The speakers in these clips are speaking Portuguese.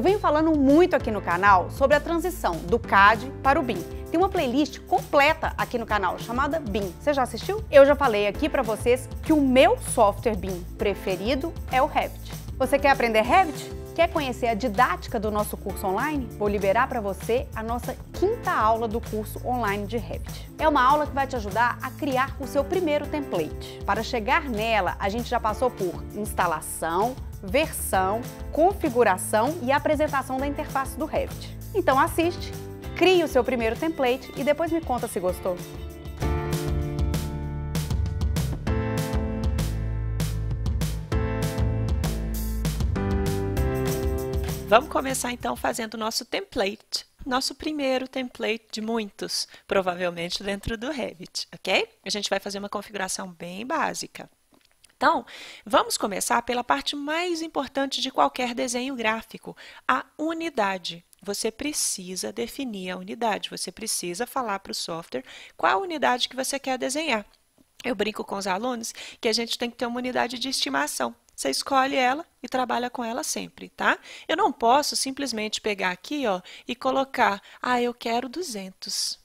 Eu venho falando muito aqui no canal sobre a transição do CAD para o BIM. Tem uma playlist completa aqui no canal chamada BIM. Você já assistiu? Eu já falei aqui para vocês que o meu software BIM preferido é o Revit. Você quer aprender Revit? Quer conhecer a didática do nosso curso online? Vou liberar para você a nossa 5ª aula do curso online de Revit. É uma aula que vai te ajudar a criar o seu primeiro template. Para chegar nela, a gente já passou por instalação, versão, configuração e apresentação da interface do Revit. Então assiste, crie o seu primeiro template e depois me conta se gostou. Vamos começar então fazendo o nosso template, nosso primeiro template de muitos, provavelmente dentro do Revit, ok? A gente vai fazer uma configuração bem básica. Então, vamos começar pela parte mais importante de qualquer desenho gráfico, a unidade. Você precisa definir a unidade, você precisa falar para o software qual a unidade que você quer desenhar. Eu brinco com os alunos que a gente tem que ter uma unidade de estimação. Você escolhe ela e trabalha com ela sempre, tá? Eu não posso simplesmente pegar aqui, ó, e colocar, eu quero 200.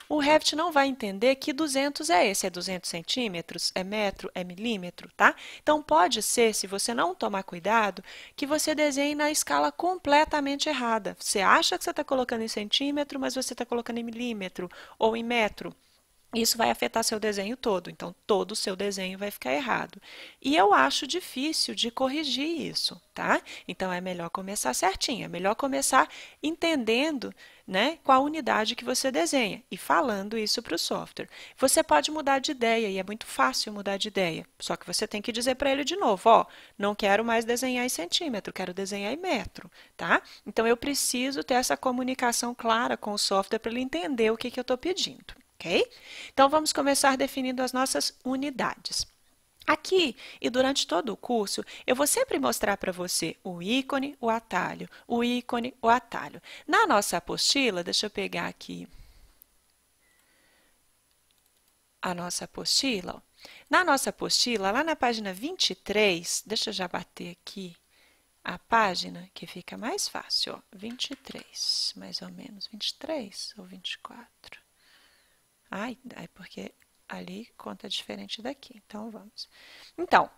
O Revit não vai entender que 200 é esse, é 200 centímetros, é metro, é milímetro, tá? Então, pode ser, se você não tomar cuidado, que você desenhe na escala completamente errada. Você acha que você está colocando em centímetro, mas você está colocando em milímetro ou em metro. Isso vai afetar seu desenho todo, então todo o seu desenho vai ficar errado. E eu acho difícil de corrigir isso, tá? Então é melhor começar certinho, é melhor começar entendendo, né, qual unidade que você desenha e falando isso para o software. Você pode mudar de ideia e é muito fácil mudar de ideia, só que você tem que dizer para ele de novo, ó, não quero mais desenhar em centímetro, quero desenhar em metro, tá? Então eu preciso ter essa comunicação clara com o software para ele entender o que eu estou pedindo. Ok? Então, vamos começar definindo as nossas unidades. Aqui e durante todo o curso, eu vou sempre mostrar para você o ícone, o atalho, o ícone, o atalho. Na nossa apostila, deixa eu pegar aqui a nossa apostila. Ó. Na nossa apostila, lá na página 23, deixa eu já bater aqui a página, que fica mais fácil. Ó, 23, mais ou menos, 23 ou 24. Porque ali conta diferente daqui. Então, vamos. Então,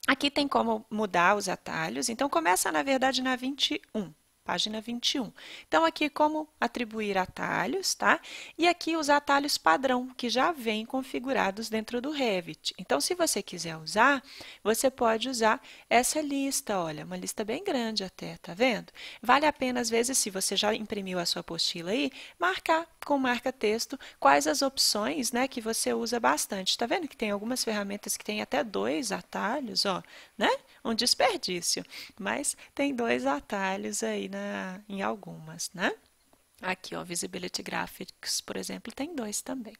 aqui tem como mudar os atalhos. Então, começa, na verdade, na 21. Página 21. Então, aqui como atribuir atalhos, tá? E aqui os atalhos padrão, que já vêm configurados dentro do Revit. Então, se você quiser usar, você pode usar essa lista, olha, uma lista bem grande até, tá vendo? Vale a pena, às vezes, se você já imprimiu a sua apostila aí, marcar com marca-texto quais as opções, né, que você usa bastante. Tá vendo que tem algumas ferramentas que tem até 2 atalhos, ó, né? Um desperdício, mas tem 2 atalhos aí em algumas, né? Aqui, ó, Visibility Graphics, por exemplo, tem 2 também,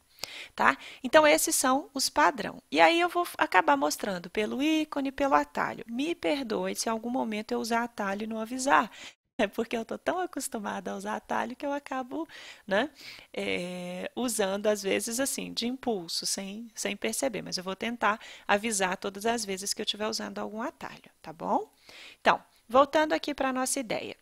tá? Então, esses são os padrão. E aí, eu vou acabar mostrando pelo ícone e pelo atalho. Me perdoe se em algum momento eu usar atalho e não avisar. É porque eu estou tão acostumada a usar atalho que eu acabo, né, usando, às vezes, assim, de impulso, sem perceber. Mas eu vou tentar avisar todas as vezes que eu estiver usando algum atalho, tá bom? Então, voltando aqui para a nossa ideia.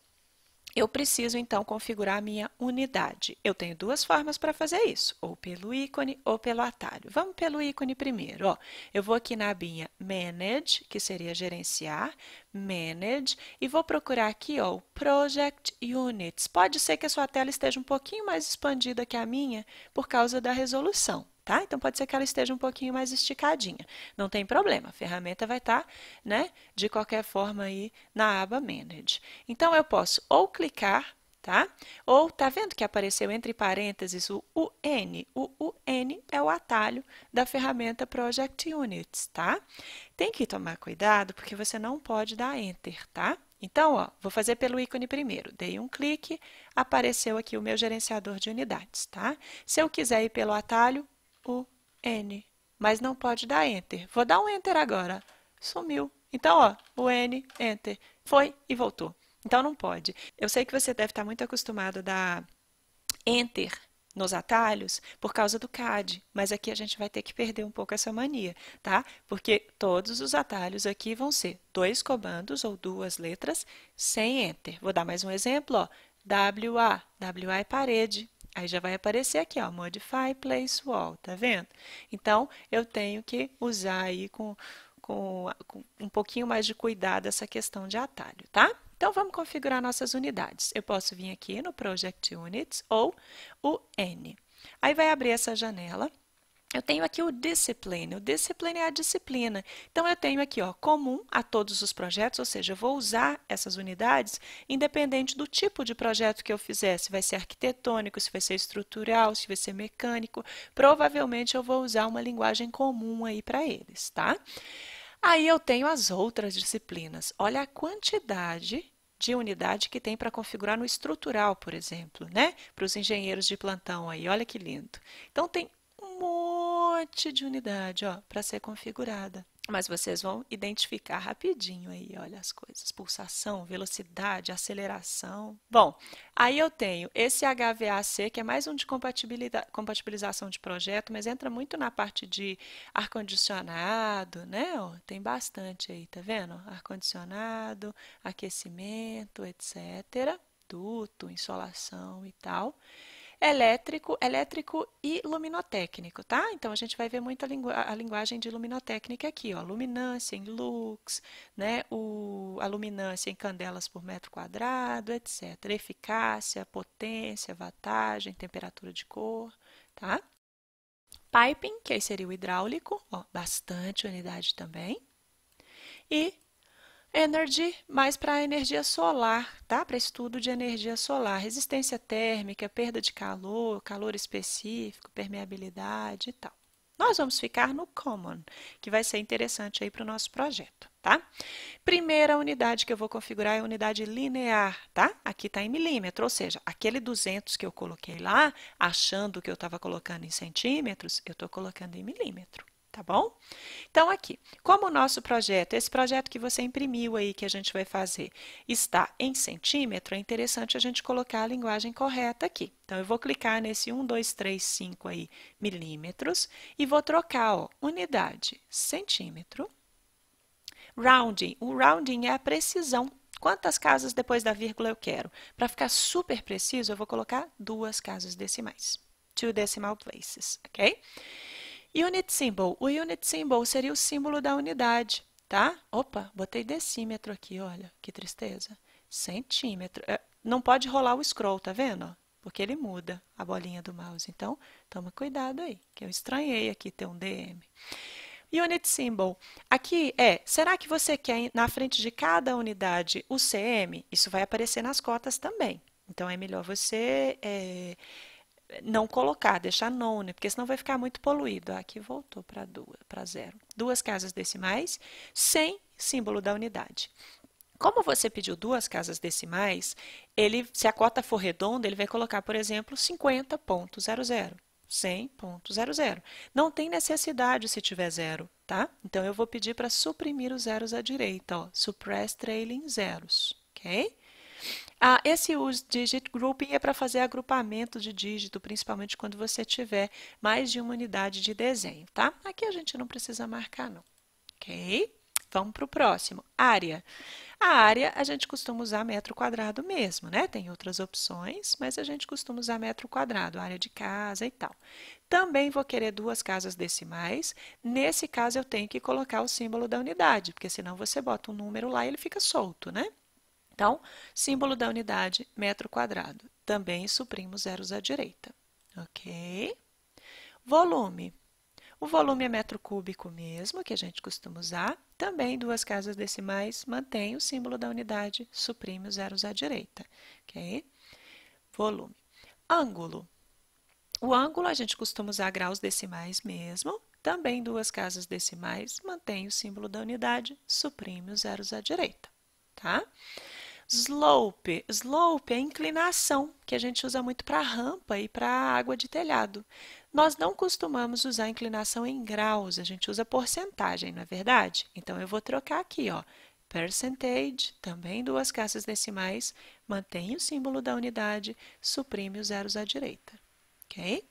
Eu preciso, então, configurar a minha unidade. Eu tenho 2 formas para fazer isso, ou pelo ícone ou pelo atalho. Vamos pelo ícone primeiro. Ó. Eu vou aqui na abinha Manage, que seria gerenciar, Manage, e vou procurar aqui ó, o Project Units. Pode ser que a sua tela esteja um pouquinho mais expandida que a minha por causa da resolução. Tá? Então, pode ser que ela esteja um pouquinho mais esticadinha. Não tem problema, a ferramenta vai estar, né, de qualquer forma aí na aba Manage. Então, eu posso ou clicar, tá? Ou, tá vendo que apareceu entre parênteses o UN? O UN é o atalho da ferramenta Project Units, tá? Tem que tomar cuidado porque você não pode dar Enter, tá? Então, ó, vou fazer pelo ícone primeiro. Dei um clique, apareceu aqui o meu gerenciador de unidades, tá? Se eu quiser ir pelo atalho, o N, mas não pode dar Enter. Vou dar um Enter agora. Sumiu. Então, ó, o N, Enter. Foi e voltou. Então, não pode. Eu sei que você deve estar muito acostumado a dar Enter nos atalhos por causa do CAD, mas aqui a gente vai ter que perder um pouco essa mania, tá? Porque todos os atalhos aqui vão ser 2 comandos ou 2 letras sem Enter. Vou dar mais um exemplo, ó. WA, WA é parede. Aí já vai aparecer aqui, ó, Modify Place Wall, tá vendo? Então, eu tenho que usar aí com um pouquinho mais de cuidado essa questão de atalho, tá? Então, vamos configurar nossas unidades. Eu posso vir aqui no Project Units ou o N. Aí vai abrir essa janela. Eu tenho aqui o Discipline. O Discipline é a disciplina. Então, eu tenho aqui, ó, comum a todos os projetos, ou seja, eu vou usar essas unidades independente do tipo de projeto que eu fizer. Se vai ser arquitetônico, se vai ser estrutural, se vai ser mecânico. Provavelmente, eu vou usar uma linguagem comum aí para eles, tá? Aí eu tenho as outras disciplinas. Olha a quantidade de unidade que tem para configurar no estrutural, por exemplo, né? Para os engenheiros de plantão aí, olha que lindo. Então, tem um monte de unidade, ó, para ser configurada. Mas vocês vão identificar rapidinho aí, olha as coisas. Pulsação, velocidade, aceleração. Bom, aí eu tenho esse HVAC, que é mais um de compatibilização de projeto, mas entra muito na parte de ar-condicionado, né? Ó, tem bastante aí, tá vendo? Ar-condicionado, aquecimento, etc. Duto, insolação e tal. Elétrico e luminotécnico, tá? Então, a gente vai ver muito a linguagem de luminotécnica aqui, ó. Luminância em lux, né? A luminância em candelas por metro quadrado, etc. Eficácia, potência, wattagem, temperatura de cor, tá? Piping, que aí seria o hidráulico, ó, bastante unidade também. E Energy, mais para a energia solar, tá? Para estudo de energia solar, resistência térmica, perda de calor, calor específico, permeabilidade e tal. Nós vamos ficar no Common, que vai ser interessante aí para o nosso projeto, tá? Primeira unidade que eu vou configurar é a unidade linear, tá? Aqui está em milímetro, ou seja, aquele 200 que eu coloquei lá, achando que eu estava colocando em centímetros, eu estou colocando em milímetro. Tá bom? Então, aqui, como o nosso projeto, esse projeto que você imprimiu aí, que a gente vai fazer, está em centímetro, é interessante a gente colocar a linguagem correta aqui. Então, eu vou clicar nesse 1, 2, 3, 5 aí, milímetros, e vou trocar, ó, unidade, centímetro. Rounding. O rounding é a precisão. Quantas casas depois da vírgula eu quero? Para ficar super preciso, eu vou colocar 2 casas decimais. 2 decimal places, ok? Unit symbol. O unit symbol seria o símbolo da unidade, tá? Opa, botei decímetro aqui, olha, que tristeza. Centímetro. Não pode rolar o scroll, tá vendo? Porque ele muda a bolinha do mouse. Então, toma cuidado aí, que eu estranhei aqui ter um DM. Unit symbol. Aqui será que você quer na frente de cada unidade o CM? Isso vai aparecer nas cotas também. Então, é melhor você não colocar, deixar none, porque senão vai ficar muito poluído. Aqui voltou para 0. 2 casas decimais sem símbolo da unidade. Como você pediu 2 casas decimais, se a cota for redonda, ele vai colocar, por exemplo, 50.00. 100.00. Não tem necessidade se tiver 0, tá? Então, eu vou pedir para suprimir os zeros à direita, ó, suppress trailing zeros, ok? Esse use digit grouping é para fazer agrupamento de dígito, principalmente quando você tiver mais de uma unidade de desenho, tá? Aqui a gente não precisa marcar, não, ok? Vamos para o próximo, área. A área a gente costuma usar metro quadrado mesmo, né? Tem outras opções, mas a gente costuma usar metro quadrado, área de casa e tal. Também vou querer 2 casas decimais. Nesse caso, eu tenho que colocar o símbolo da unidade, porque senão você bota um número lá e ele fica solto, né? Então, símbolo da unidade, metro quadrado. Também suprimo zeros à direita. Ok? Volume. O volume é metro cúbico mesmo, que a gente costuma usar. Também 2 casas decimais, mantém o símbolo da unidade, suprime os zeros à direita. Ok? Volume. Ângulo. O ângulo a gente costuma usar graus decimais mesmo. Também 2 casas decimais, mantém o símbolo da unidade, suprime os zeros à direita. Tá? Slope. Slope é inclinação, que a gente usa muito para rampa e para água de telhado. Nós não costumamos usar inclinação em graus, a gente usa porcentagem, não é verdade? Então, eu vou trocar aqui, ó, percentage, também 2 casas decimais, mantém o símbolo da unidade, suprime os zeros à direita. ok?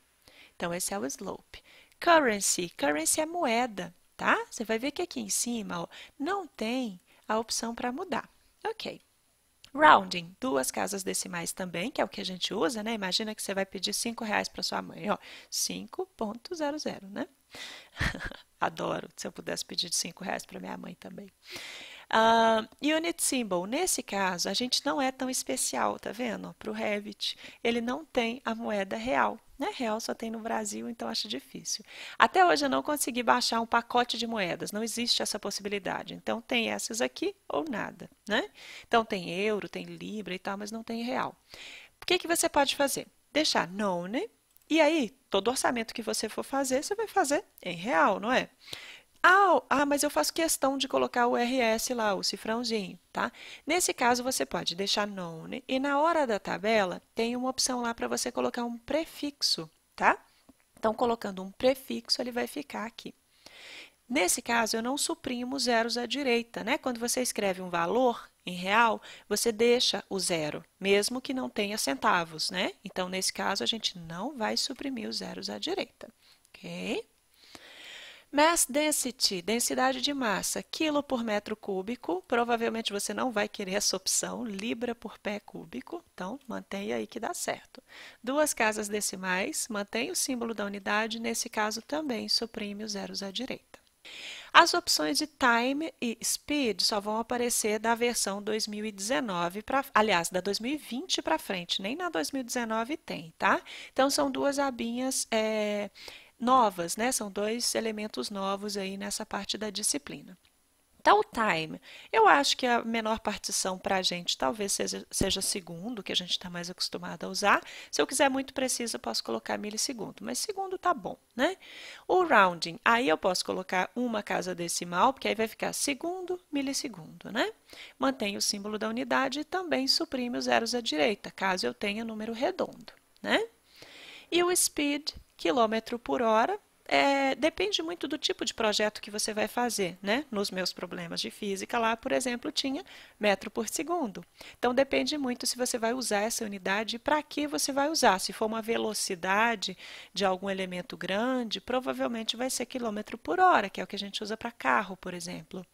Então, esse é o slope. Currency. Currency é moeda, tá? Você vai ver que aqui em cima, ó, não tem a opção para mudar. Ok. Rounding, 2 casas decimais também, que é o que a gente usa, né? Imagina que você vai pedir R$5 para sua mãe, ó, 5,00, né? Adoro, se eu pudesse pedir R$5 para minha mãe também. Unit symbol, nesse caso, a gente não é tão especial, tá vendo? Para o Revit, ele não tem a moeda real, né? Real só tem no Brasil, então acho difícil. Até hoje eu não consegui baixar um pacote de moedas, não existe essa possibilidade. Então tem essas aqui ou nada, né? Então tem euro, tem libra e tal, mas não tem real. O que que você pode fazer? Deixar known, e aí todo orçamento que você for fazer, você vai fazer em real, não é? Mas eu faço questão de colocar o RS lá, o cifrãozinho, tá? Nesse caso, você pode deixar known e na hora da tabela tem uma opção lá para você colocar um prefixo, tá? Então, colocando um prefixo, ele vai ficar aqui. Nesse caso, eu não suprimo zeros à direita, né? Quando você escreve um valor em real, você deixa o zero, mesmo que não tenha centavos, né? Então, nesse caso, a gente não vai suprimir os zeros à direita, ok? Mass density, densidade de massa, quilo por metro cúbico. Provavelmente você não vai querer essa opção, libra por pé cúbico. Então, mantenha aí que dá certo. 2 casas decimais, mantém o símbolo da unidade. Nesse caso, também suprime os zeros à direita. As opções de time e speed só vão aparecer da versão 2019, aliás, da 2020 para frente. Nem na 2019 tem, tá? Então, são 2 abinhas novas, né? São 2 elementos novos aí nessa parte da disciplina. Então, o time, eu acho que a menor partição para a gente talvez seja segundo, que a gente está mais acostumado a usar. Se eu quiser muito preciso, eu posso colocar milissegundo, mas segundo tá bom, né? O rounding, aí eu posso colocar uma casa decimal, porque aí vai ficar segundo, milissegundo, né? Mantém o símbolo da unidade e também suprime os zeros à direita, caso eu tenha número redondo, né? E o speed, quilômetro por hora, depende muito do tipo de projeto que você vai fazer, né? Nos meus problemas de física lá, por exemplo, tinha metro por segundo. Então, depende muito se você vai usar essa unidade e para que você vai usar. Se for uma velocidade de algum elemento grande, provavelmente vai ser quilômetro por hora, que é o que a gente usa para carro, por exemplo.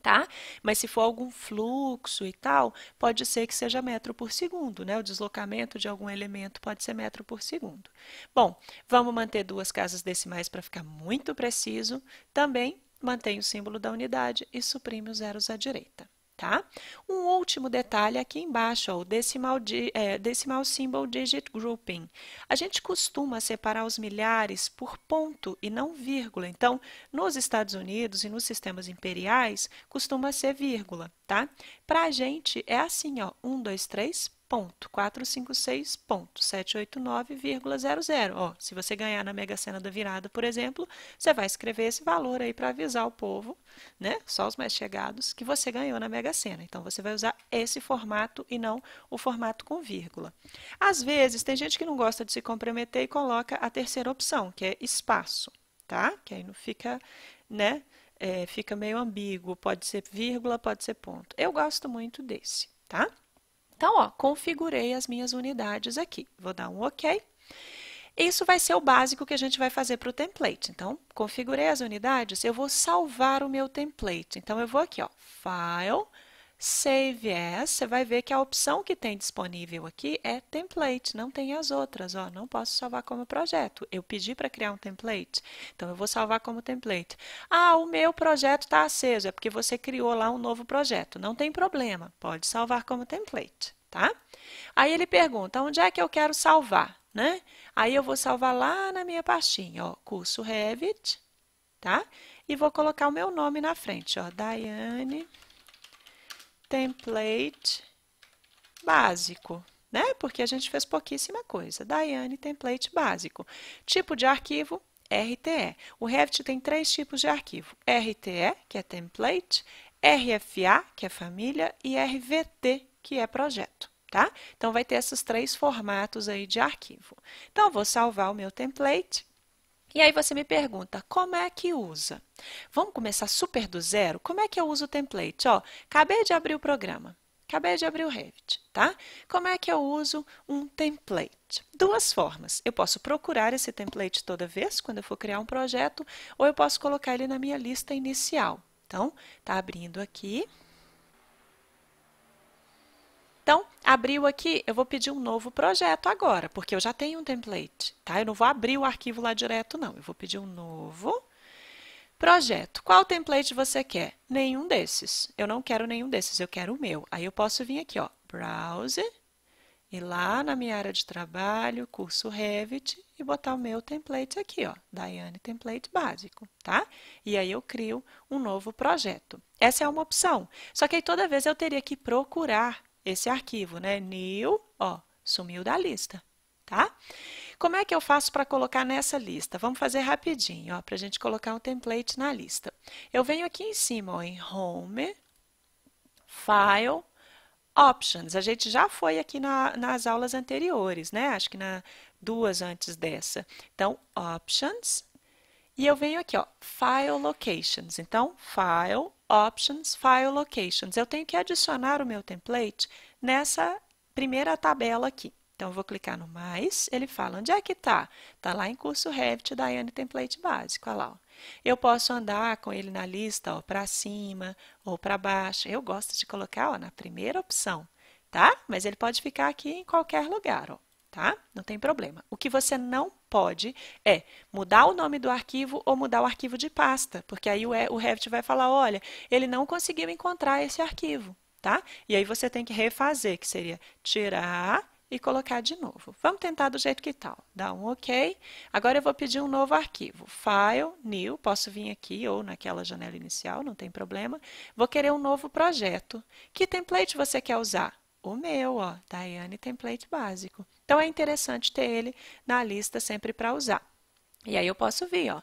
Tá? Mas se for algum fluxo e tal, pode ser que seja metro por segundo, né? O deslocamento de algum elemento pode ser metro por segundo. Bom, vamos manter 2 casas decimais para ficar muito preciso. Também mantém o símbolo da unidade e suprime os zeros à direita. Tá? Um último detalhe aqui embaixo, ó, o decimal symbol digit grouping. A gente costuma separar os milhares por ponto e não vírgula. Então, nos Estados Unidos e nos sistemas imperiais, costuma ser vírgula, tá? Para a gente é assim, ó, 1, 2, 3, ponto, 456.789,00. Ó, se você ganhar na Mega Sena da virada, por exemplo, você vai escrever esse valor aí para avisar o povo, né? Só os mais chegados, que você ganhou na Mega Sena. Então, você vai usar esse formato e não o formato com vírgula. Às vezes, tem gente que não gosta de se comprometer e coloca a terceira opção, que é espaço, tá? Que aí não fica, né? Fica meio ambíguo, pode ser vírgula, pode ser ponto. Eu gosto muito desse, tá? Então, ó, configurei as minhas unidades aqui. Vou dar um OK. Isso vai ser o básico que a gente vai fazer para o template. Então, configurei as unidades, eu vou salvar o meu template. Então, eu vou aqui, ó, File, Save As. Você vai ver que a opção que tem disponível aqui é Template, não tem as outras. Ó, não posso salvar como projeto. Eu pedi para criar um template, então eu vou salvar como template. Ah, o meu projeto está aceso, é porque você criou lá um novo projeto. Não tem problema, pode salvar como template, tá? Aí ele pergunta, onde é que eu quero salvar, né? Aí eu vou salvar lá na minha pastinha, ó, curso Revit, tá? E vou colocar o meu nome na frente, ó, Daiane Template Básico, né? Porque a gente fez pouquíssima coisa. Daiane Template Básico. Tipo de arquivo, RTE. O Revit tem 3 tipos de arquivo. RTE, que é Template, RFA, que é família, e RVT, que é projeto. Tá? Então, vai ter esses 3 formatos aí de arquivo. Então, eu vou salvar o meu template. E aí você me pergunta, como é que usa? Vamos começar super do zero? Como é que eu uso o template? Ó, acabei de abrir o programa. Acabei de abrir o Revit, tá? Como é que eu uso um template? Duas formas. Eu posso procurar esse template toda vez, quando eu for criar um projeto, ou eu posso colocar ele na minha lista inicial. Então, tá abrindo aqui. Então, abriu aqui, eu vou pedir um novo projeto agora, porque eu já tenho um template, tá? Eu não vou abrir o arquivo lá direto, não. Eu vou pedir um novo projeto. Qual template você quer? Nenhum desses. Eu não quero nenhum desses, eu quero o meu. Aí eu posso vir aqui, ó, Browse, ir lá na minha área de trabalho, curso Revit, e botar o meu template aqui, ó, Daiane Template Básico, tá? E aí eu crio um novo projeto. Essa é uma opção. Só que aí toda vez eu teria que procurar esse arquivo, né? New, ó, sumiu da lista, tá? Como é que eu faço para colocar nessa lista? Vamos fazer rapidinho, ó, para a gente colocar um template na lista. Eu venho aqui em cima, ó, em Home, File, Options. A gente já foi aqui nas aulas anteriores, né? Acho que duas antes dessa. Então, Options. E eu venho aqui, ó, File Locations. Então, File, Options, File Locations. Eu tenho que adicionar o meu template nessa primeira tabela aqui. Então, eu vou clicar no mais, ele fala, onde é que está? Está lá em curso Revit, Daiane Template Básico, olha lá. Ó. Eu posso andar com ele na lista para cima ou para baixo. Eu gosto de colocar ó, na primeira opção, tá? Mas ele pode ficar aqui em qualquer lugar, ó. Tá? Não tem problema. O que você não pode é mudar o nome do arquivo ou mudar o arquivo de pasta, porque aí o Revit vai falar, olha, ele não conseguiu encontrar esse arquivo, tá? E aí você tem que refazer, que seria tirar e colocar de novo. Vamos tentar do jeito que tá. Dá um OK. Agora eu vou pedir um novo arquivo. File, New, posso vir aqui ou naquela janela inicial, não tem problema. Vou querer um novo projeto. Que template você quer usar? O meu, ó, Daiane Template Básico. Então, é interessante ter ele na lista sempre para usar. E aí eu posso vir, ó,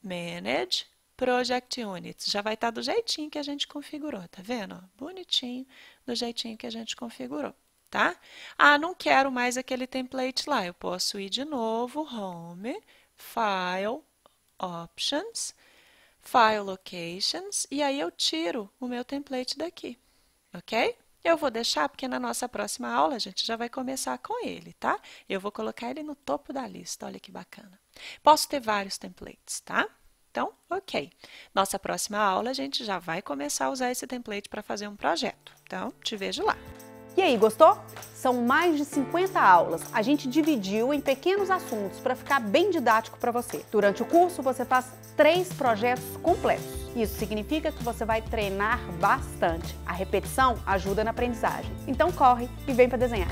Manage Project Units. Já vai estar do jeitinho que a gente configurou, tá vendo? Ó, bonitinho, do jeitinho que a gente configurou, tá? Ah, não quero mais aquele template lá. Eu posso ir de novo, Home, File, Options, File Locations, e aí eu tiro o meu template daqui, ok? Eu vou deixar porque na nossa próxima aula a gente já vai começar com ele, tá? Eu vou colocar ele no topo da lista, olha que bacana. Posso ter vários templates, tá? Então, ok. Nossa próxima aula a gente já vai começar a usar esse template para fazer um projeto. Então, te vejo lá. E aí, gostou? São mais de 50 aulas. A gente dividiu em pequenos assuntos para ficar bem didático para você. Durante o curso, você faz 3 projetos completos. Isso significa que você vai treinar bastante. A repetição ajuda na aprendizagem. Então corre e vem para desenhar.